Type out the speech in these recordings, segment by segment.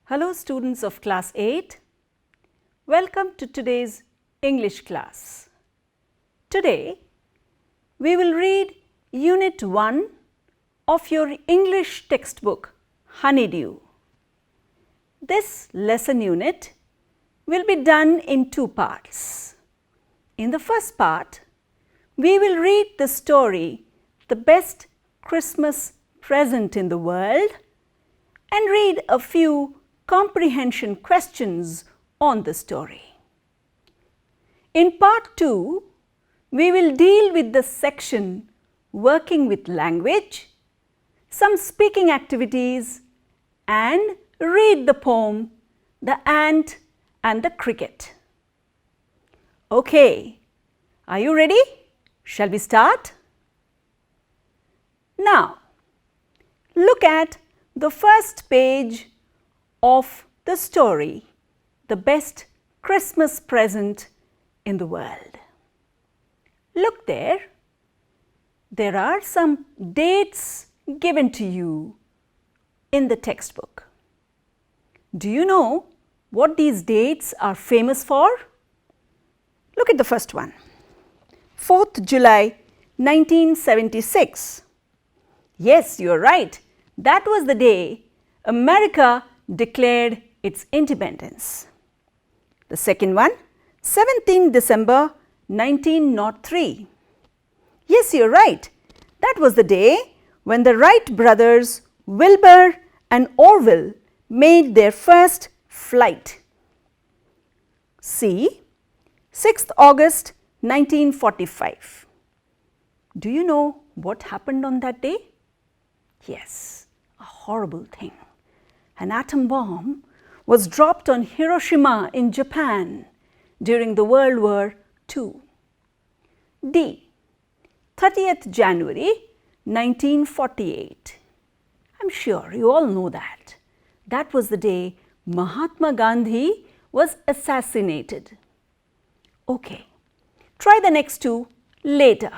Hello students of class 8. Welcome to today's English class. Today we will read Unit 1 of your English textbook Honeydew. This lesson unit will be done in two parts. In the first part, we will read the story The Best Christmas Present in the World and read a few comprehension questions on the story. In part 2, we will deal with the section Working with Language, some speaking activities and read the poem The Ant and the Cricket. Okay, are you ready? Shall we start? Now, look at the first page of the story, The Best Christmas Present in the World. Look there. There are some dates given to you in the textbook. Do you know what these dates are famous for? Look at the first one. 4th July 1976. Yes, you are right. That was the day America declared its independence. The second one, 17th December 1903. Yes, you are right. That was the day when the Wright brothers Wilbur and Orville made their first flight. C. 6th August 1945. Do you know what happened on that day? Yes, a horrible thing. An atom bomb was dropped on Hiroshima in Japan during the World War II. D. 30th January 1948. I'm sure you all know that. That was the day Mahatma Gandhi was assassinated. Okay, try the next two later.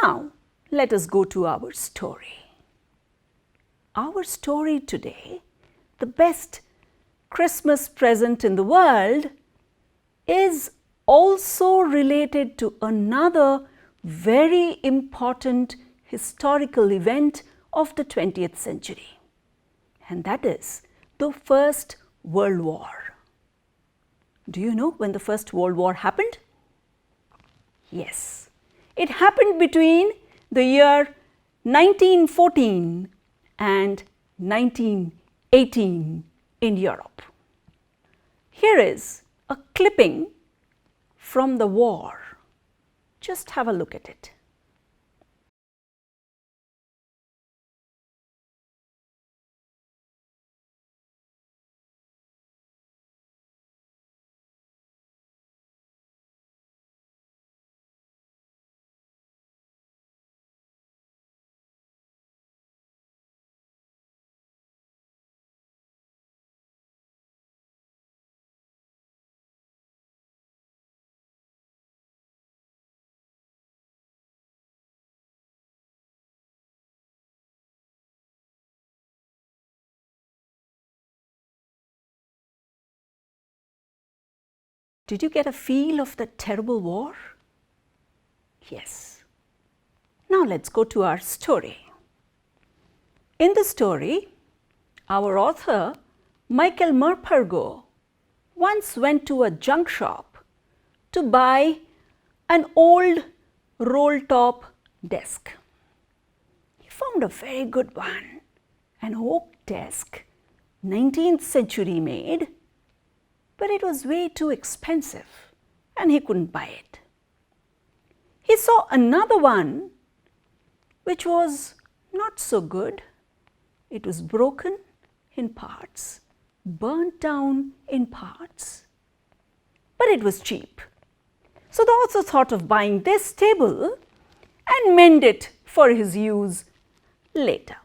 Now, let us go to our story. Our story today, The Best Christmas Present in the World, is also related to another very important historical event of the 20th century, and that is the First World War. Do you know when the First World War happened? Yes, it happened between the year 1914 and 1918 in Europe. Here is a clipping from the war. Just have a look at it. Did you get a feel of the terrible war? Yes. Now let's go to our story. In the story, our author, Michael Morpurgo, once went to a junk shop to buy an old roll-top desk. He found a very good one, an oak desk, 19th century made, but it was way too expensive and he couldn't buy it. He saw another one which was not so good. It was broken in parts, burnt down in parts, but it was cheap. So the author thought of buying this table and mend it for his use later.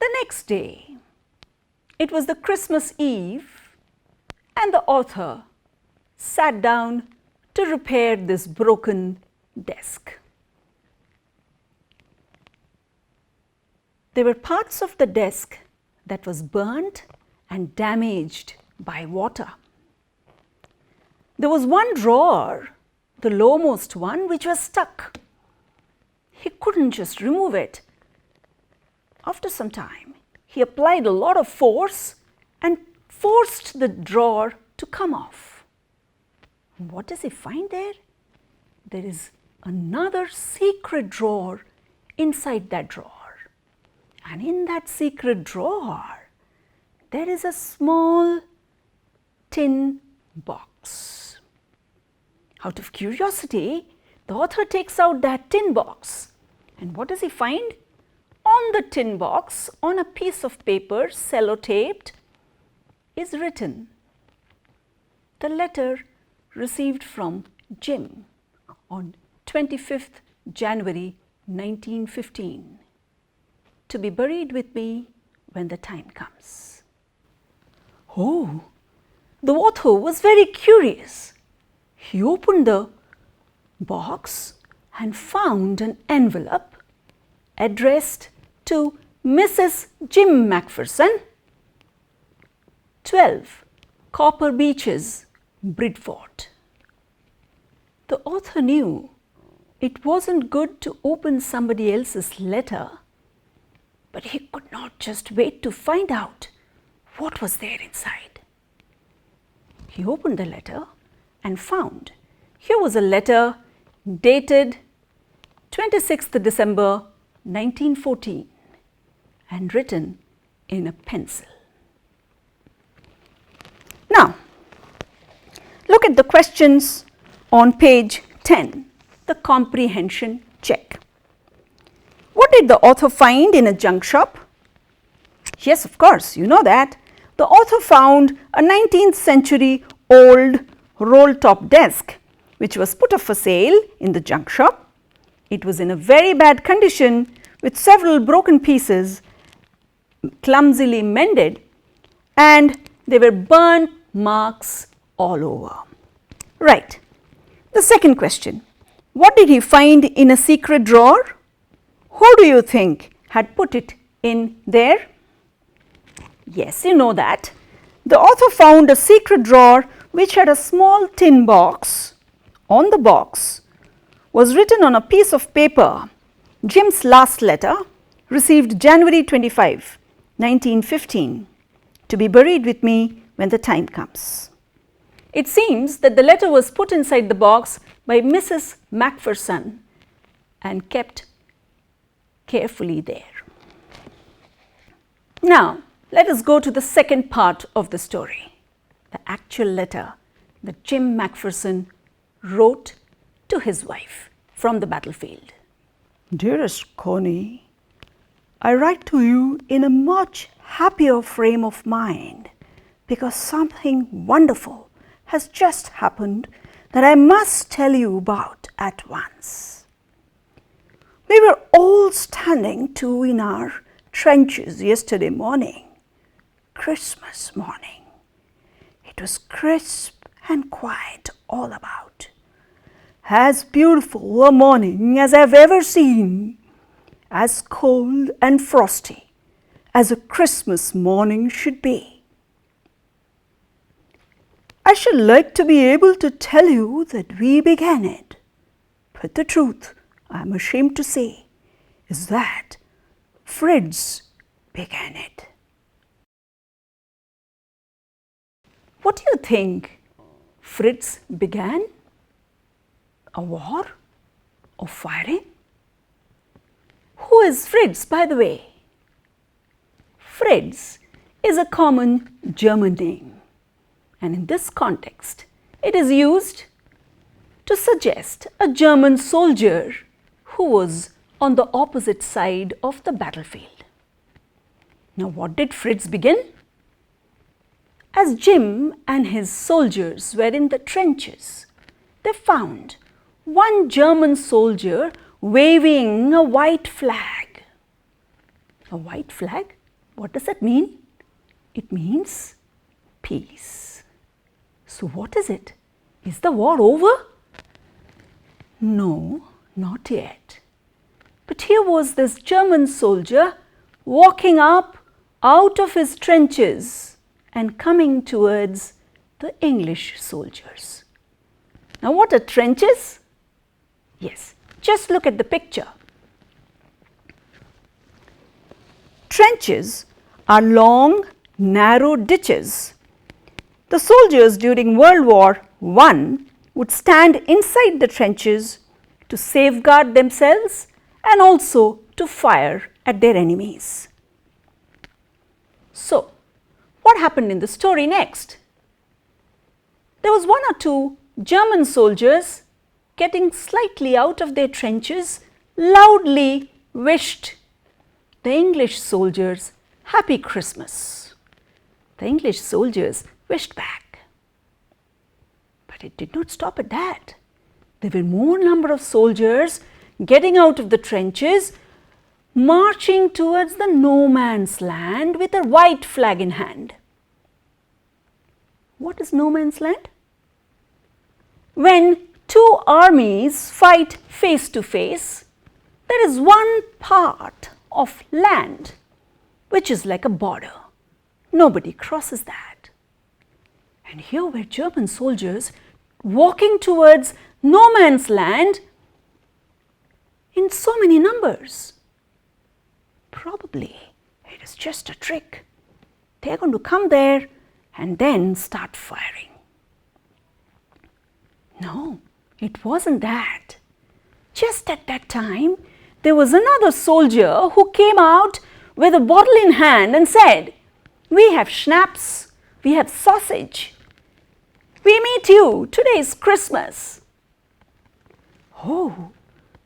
The next day, it was the Christmas Eve, and the author sat down to repair this broken desk. There were parts of the desk that was burnt and damaged by water. There was one drawer, the lowmost one, which was stuck. He couldn't just remove it. After some time, he applied a lot of force and forced the drawer to come off. What does he find there? There is another secret drawer inside that drawer. And in that secret drawer, there is a small tin box. Out of curiosity, the author takes out that tin box. And what does he find? On the tin box, on a piece of paper, sellotaped, is written, "The letter received from Jim on 25th January 1915. To be buried with me when the time comes." Oh, the author was very curious. He opened the box and found an envelope addressed to Mrs. Jim Macpherson, 12 Copper Beeches, Bridford. The author knew it wasn't good to open somebody else's letter, but he could not just wait to find out what was there inside. He opened the letter and found here was a letter dated 26th December 1914 and written in a pencil. Now, look at the questions on page 10, the comprehension check. What did the author find in a junk shop? Yes, of course, you know that. The author found a 19th century old roll-top desk which was put up for sale in the junk shop. It was in a very bad condition with several broken pieces clumsily mended, and there were burnt marks all over. Right. The second question. What did he find in a secret drawer? Who do you think had put it in there? Yes, you know that. The author found a secret drawer which had a small tin box. On the box was written on a piece of paper, Jim's last letter, received January 25, 1915, to be buried with me when the time comes. It seems that the letter was put inside the box by Mrs. Macpherson and kept carefully there. Now, let us go to the second part of the story, the actual letter that Jim Macpherson wrote to his wife from the battlefield. Dearest Connie, I write to you in a much happier frame of mind because something wonderful has just happened that I must tell you about at once. We were all standing to in our trenches yesterday morning, Christmas morning. It was crisp and quiet all about. As beautiful a morning as I've ever seen, as cold and frosty as a Christmas morning should be. I should like to be able to tell you that we began it, but the truth, I'm ashamed to say, is that Fritz began it. What do you think Fritz began? A war or firing? Who is Fritz, by the way? Fritz is a common German name, and in this context, it is used to suggest a German soldier who was on the opposite side of the battlefield. Now, what did Fritz begin? As Jim and his soldiers were in the trenches, they found one German soldier waving a white flag. A white flag? What does that mean? It means peace. So what is it? Is the war over? No, not yet. But here was this German soldier walking up out of his trenches and coming towards the English soldiers. Now, what are trenches? Yes, just look at the picture. Trenches are long, narrow ditches. The soldiers during World War I would stand inside the trenches to safeguard themselves and also to fire at their enemies. So, what happened in the story next? There was one or two German soldiers getting slightly out of their trenches, loudly wished the English soldiers Happy Christmas. The English soldiers wished back. But it did not stop at that. There were more number of soldiers getting out of the trenches, marching towards the no man's land with a white flag in hand. What is no man's land? When two armies fight face to face, there is one part of land which is like a border. Nobody crosses that. And here were German soldiers walking towards no man's land in so many numbers. Probably it is just a trick. They are going to come there and then start firing. No, it wasn't that. Just at that time, there was another soldier who came out with a bottle in hand and said, "We have schnapps, we have sausage. We meet you, today is Christmas." Oh,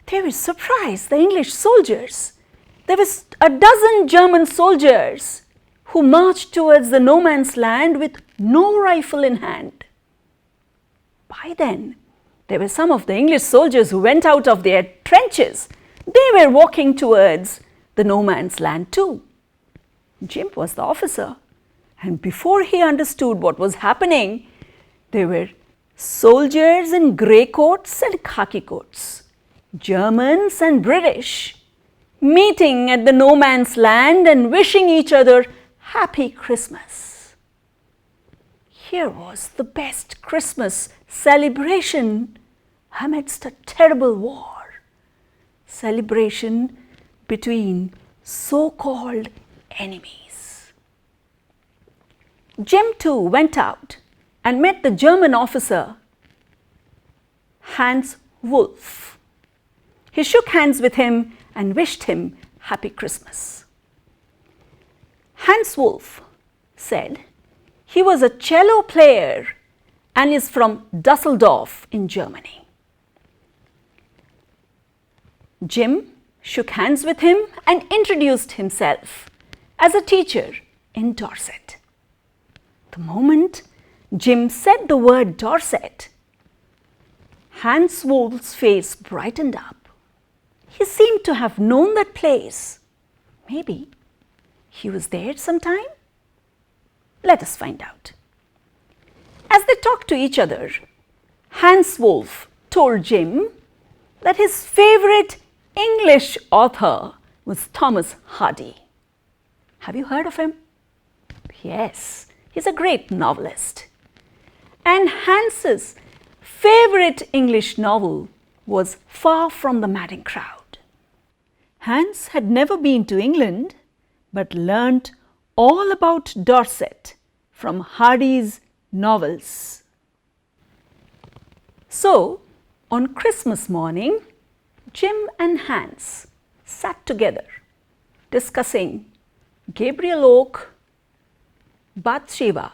they were surprised, the English soldiers. There was a dozen German soldiers who marched towards the no man's land with no rifle in hand. By then, there were some of the English soldiers who went out of their trenches. They were walking towards the no man's land too. Jim was the officer, and before he understood what was happening, there were soldiers in grey coats and khaki coats, Germans and British, meeting at the no man's land and wishing each other Happy Christmas. Here was the best Christmas celebration amidst a terrible war. Celebration between so-called enemies. Jim too went out and met the German officer Hans Wolf. He shook hands with him and wished him Happy Christmas. Hans Wolf said he was a cello player and is from Dusseldorf in Germany. Jim shook hands with him and introduced himself as a teacher in Dorset. The moment Jim said the word Dorset, Hans Wolf's face brightened up. He seemed to have known that place. Maybe he was there sometime? Let us find out. As they talked to each other, Hans Wolf told Jim that his favorite English author was Thomas Hardy. Have you heard of him? Yes, he's a great novelist. And Hans's favorite English novel was Far from the Madding Crowd. Hans had never been to England, but learnt all about Dorset from Hardy's novels. So, on Christmas morning, Jim and Hans sat together discussing Gabriel Oak, Bathsheba,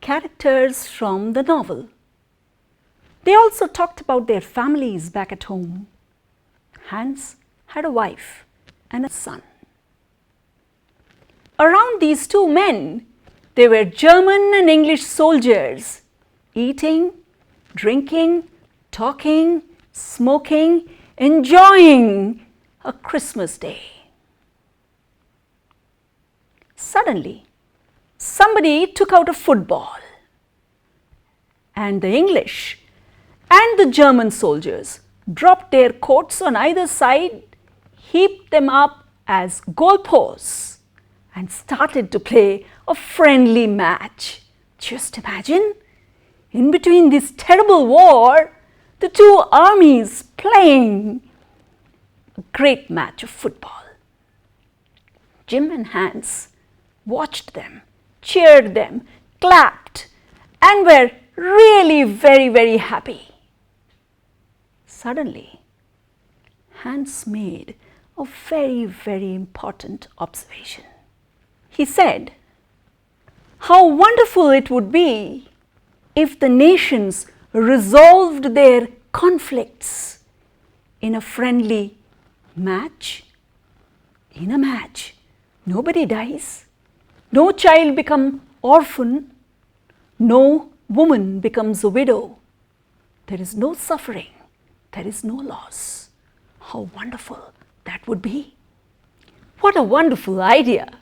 characters from the novel. They also talked about their families back at home. Hans had a wife and a son. Around these two men, there were German and English soldiers eating, drinking, talking, smoking, enjoying a Christmas day. Suddenly, somebody took out a football, and the English and the German soldiers dropped their coats on either side, heaped them up as goalposts, and started to play a friendly match. Just imagine, in between this terrible war, the two armies playing a great match of football. Jim and Hans watched them, cheered them, clapped, and were really very happy. Suddenly, Hans made a very important observation. He said, "How wonderful it would be if the nations resolved their conflicts in a friendly match. In a match, nobody dies, no child becomes orphan, no woman becomes a widow. There is no suffering, there is no loss. How wonderful that would be." What a wonderful idea!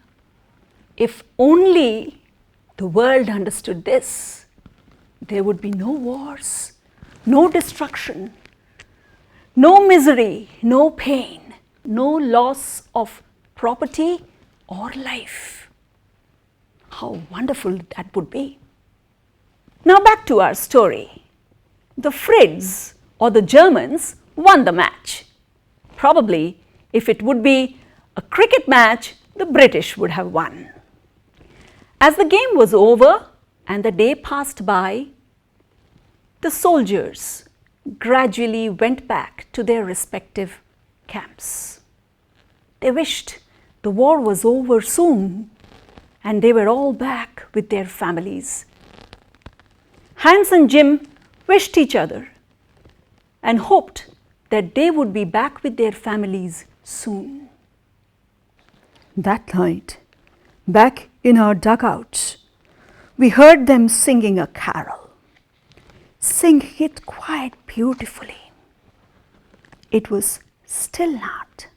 If only the world understood this, there would be no wars, no destruction, no misery, no pain, no loss of property or life. How wonderful that would be. Now back to our story. The Frids, or the Germans, won the match. Probably, if it would be a cricket match, the British would have won. As the game was over and the day passed by, the soldiers gradually went back to their respective camps. They wished the war was over soon and they were all back with their families. Hans and Jim wished each other and hoped that they would be back with their families soon. That night, back in our dugouts, we heard them singing a carol, singing it quite beautifully. It was still night,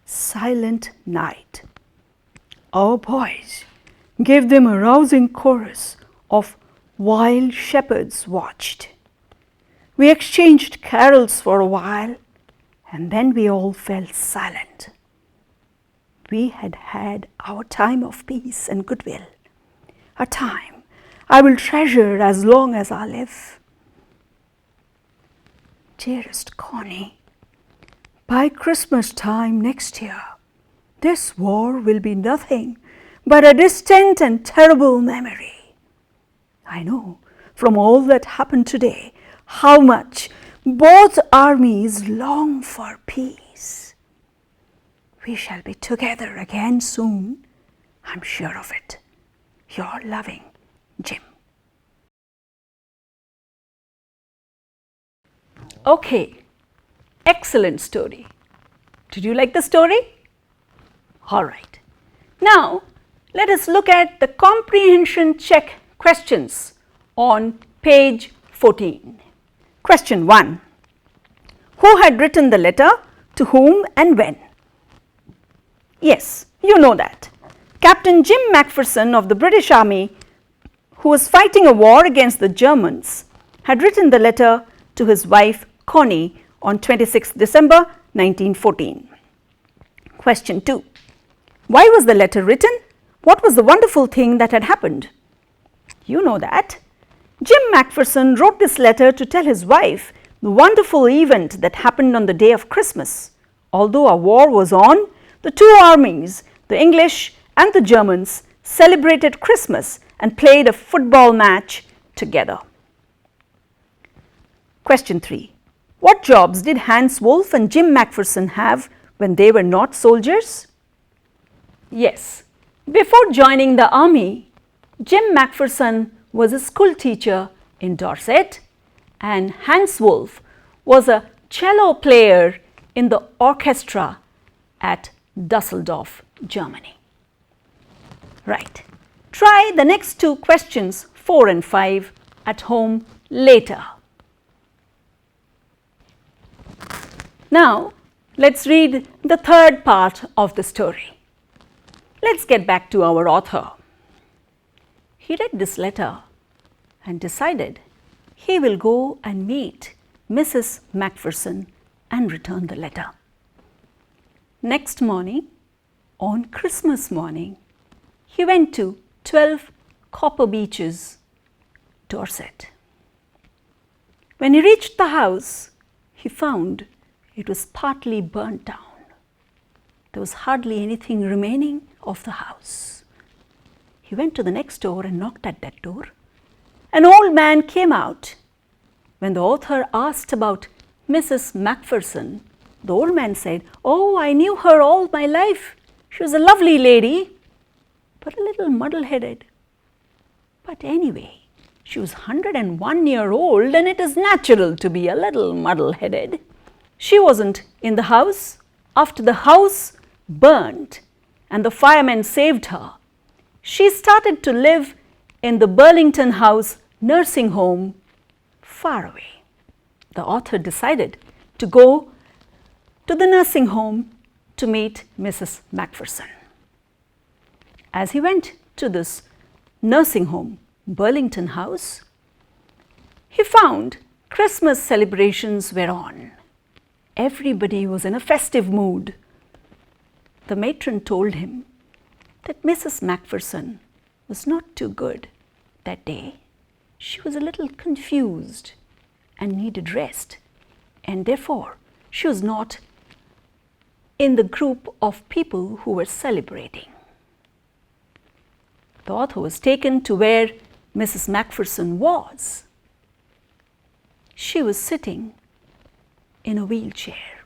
silent night. Our boys gave them a rousing chorus of "While Shepherds Watched." We exchanged carols for a while, and then we all fell silent. We had had our time of peace and goodwill, a time I will treasure as long as I live. Dearest Connie, by Christmas time next year, this war will be nothing but a distant and terrible memory. I know from all that happened today how much both armies long for peace. We shall be together again soon, I'm sure of it. Your loving Jim. Okay, excellent story. Did you like the story? All right. Now, let us look at the comprehension check questions on page 14. Question 1. Who had written the letter, to whom and when? Yes, you know that. Captain Jim Macpherson of the British Army, who was fighting a war against the Germans, had written the letter to his wife Connie on 26 December 1914. Question 2. Why was the letter written? What was the wonderful thing that had happened? You know that. Jim Macpherson wrote this letter to tell his wife the wonderful event that happened on the day of Christmas. Although a war was on, the two armies, the English and the Germans, celebrated Christmas and played a football match together. Question 3. What jobs did Hans Wolf and Jim Macpherson have when they were not soldiers? Yes, before joining the army, Jim Macpherson was a school teacher in Dorset and Hans Wolf was a cello player in the orchestra at Dusseldorf, Germany. Right. Try the next two questions 4 and 5 at home later. Now, let's read the third part of the story. Let's get back to our author. He read this letter and decided he will go and meet Mrs. Macpherson and return the letter. Next morning, on Christmas morning, he went to 12 Copper Beeches, Dorset. When he reached the house, he found it was partly burnt down. There was hardly anything remaining of the house. He went to the next door and knocked at that door. An old man came out. When the author asked about Mrs. Macpherson, the old man said, "Oh, I knew her all my life. She was a lovely lady, but a little muddle-headed. But anyway, she was 101 years old, and it is natural to be a little muddle-headed. She wasn't in the house after the house burnt and the firemen saved her. She started to live in the Burlington House nursing home far away." The author decided to go to the nursing home to meet Mrs. Macpherson. As he went to this nursing home, Burlington House, he found Christmas celebrations were on. Everybody was in a festive mood. The matron told him that Mrs. Macpherson was not too good that day. She was a little confused and needed rest, and therefore she was not in the group of people who were celebrating. The author was taken to where Mrs. Macpherson was. She was sitting in a wheelchair.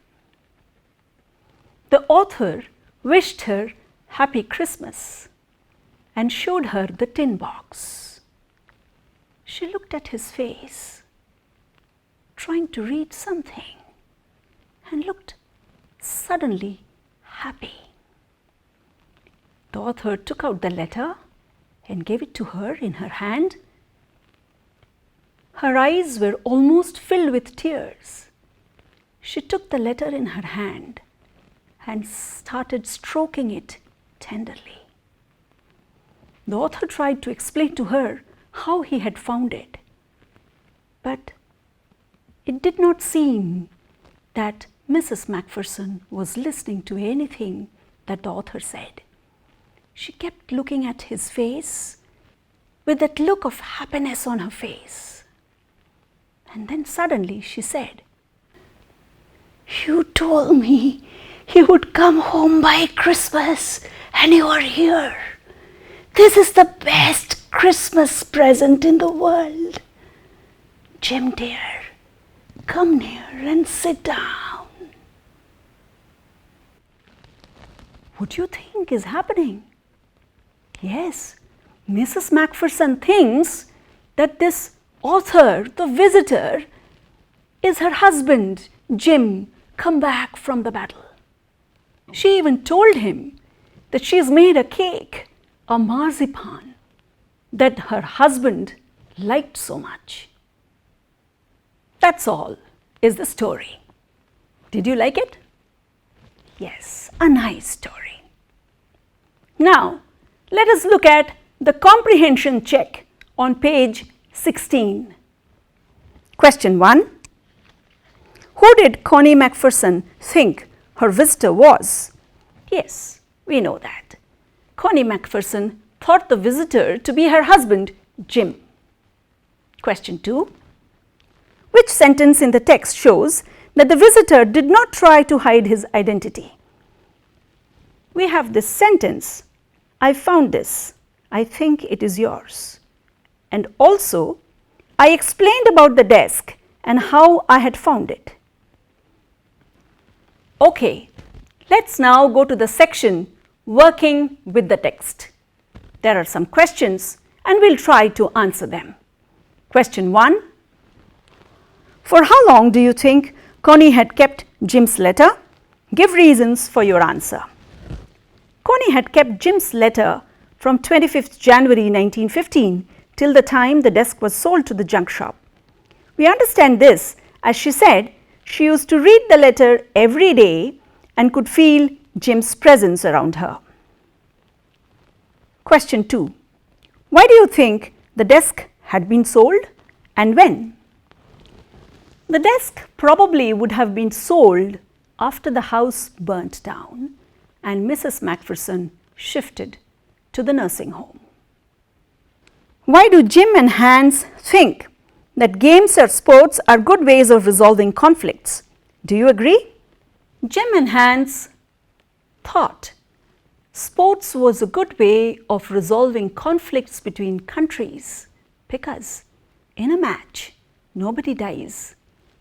The author wished her Happy Christmas and showed her the tin box. She looked at his face, trying to read something, and looked suddenly happy. The author took out the letter and gave it to her in her hand. Her eyes were almost filled with tears. She took the letter in her hand and started stroking it tenderly. The author tried to explain to her how he had found it, but it did not seem that Mrs. Macpherson was listening to anything that the author said. She kept looking at his face with that look of happiness on her face. And then suddenly she said, "You told me you would come home by Christmas, and you are here. This is the best Christmas present in the world. Jim dear, come near and sit down." What do you think is happening? Yes, Mrs. Macpherson thinks that this author, the visitor, is her husband, Jim, come back from the battle. She even told him that she's made a cake, a marzipan, that her husband liked so much. That's all is the story. Did you like it? Yes, a nice story. Now, let us look at the comprehension check on page 16. Question 1. Who did Connie Macpherson think her visitor was? Yes, we know that. Connie Macpherson thought the visitor to be her husband, Jim. Question 2. Which sentence in the text shows that the visitor did not try to hide his identity? We have this sentence, "I found this. I think it is yours." And also, "I explained about the desk and how I had found it." Okay, let's now go to the section working with the text. There are some questions and we'll try to answer them. Question 1. For how long do you think Connie had kept Jim's letter? Give reasons for your answer. Connie had kept Jim's letter from 25th January 1915 till the time the desk was sold to the junk shop. We understand this as she said she used to read the letter every day and could feel Jim's presence around her. Question 2. Why do you think the desk had been sold and when? The desk probably would have been sold after the house burnt down and Mrs. Macpherson shifted to the nursing home. Why do Jim and Hans think that games or sports are good ways of resolving conflicts? Do you agree? Jim and Hans thought sports was a good way of resolving conflicts between countries because in a match, nobody dies,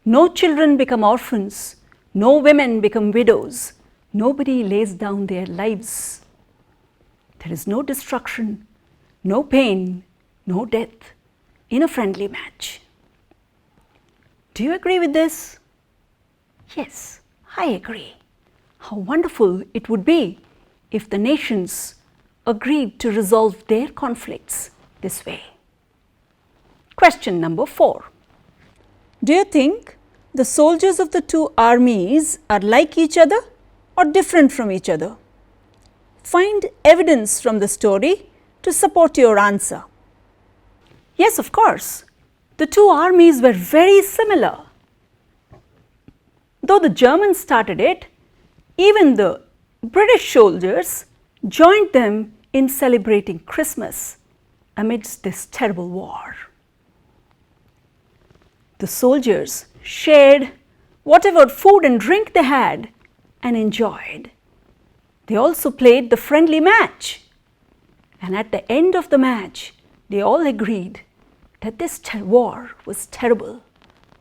no children become orphans, no women become widows, nobody lays down their lives. There is no destruction, no pain, no death in a friendly match. Do you agree with this? Yes, I agree. How wonderful it would be if the nations agreed to resolve their conflicts this way. Question number 4. Do you think the soldiers of the two armies are like each other or different from each other? Find evidence from the story to support your answer. Yes, of course. The two armies were very similar. Though the Germans started it, even the British soldiers joined them in celebrating Christmas amidst this terrible war. The soldiers shared whatever food and drink they had and enjoyed. They also played the friendly match, and at the end of the match, they all agreed that this war was terrible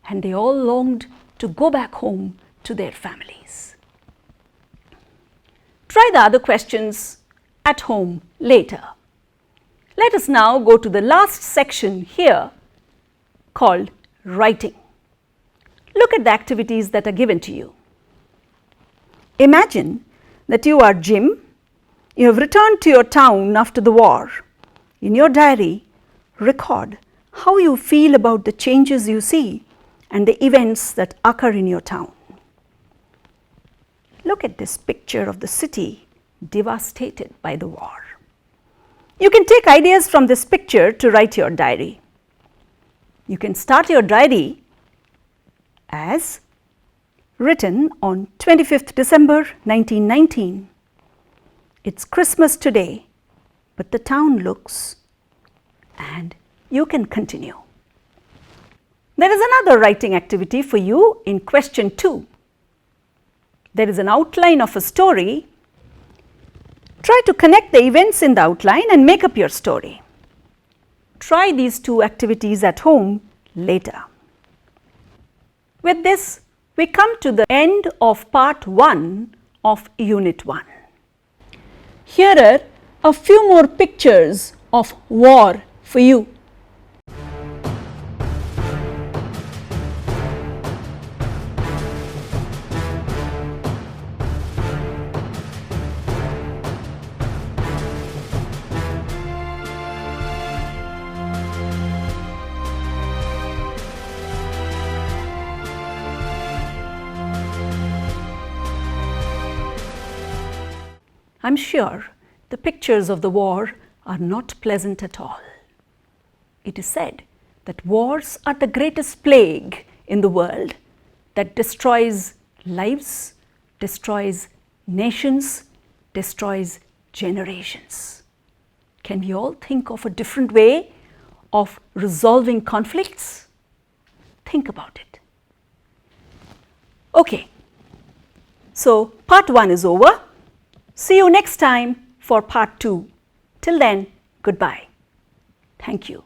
and they all longed to go back home to their families. Try the other questions at home later. Let us now go to the last section here called writing. Look at the activities that are given to you. Imagine that you are Jim. You have returned to your town after the war. In your diary, record how you feel about the changes you see and the events that occur in your town. Look at this picture of the city devastated by the war. You can take ideas from this picture to write your diary. You can start your diary as written on 25th December 1919. It's Christmas today, but the town looks, and you can continue. There is another writing activity for you in question 2. There is an outline of a story. Try to connect the events in the outline and make up your story. Try these 2 activities at home later. With this, we come to the end of part 1 of Unit 1. Here are a few more pictures of war for you. I'm sure the pictures of the war are not pleasant at all. It is said that wars are the greatest plague in the world that destroys lives, destroys nations, destroys generations. Can we all think of a different way of resolving conflicts? Think about it. Okay, so part 1 is over. See you next time for part 2. Till then, goodbye. Thank you.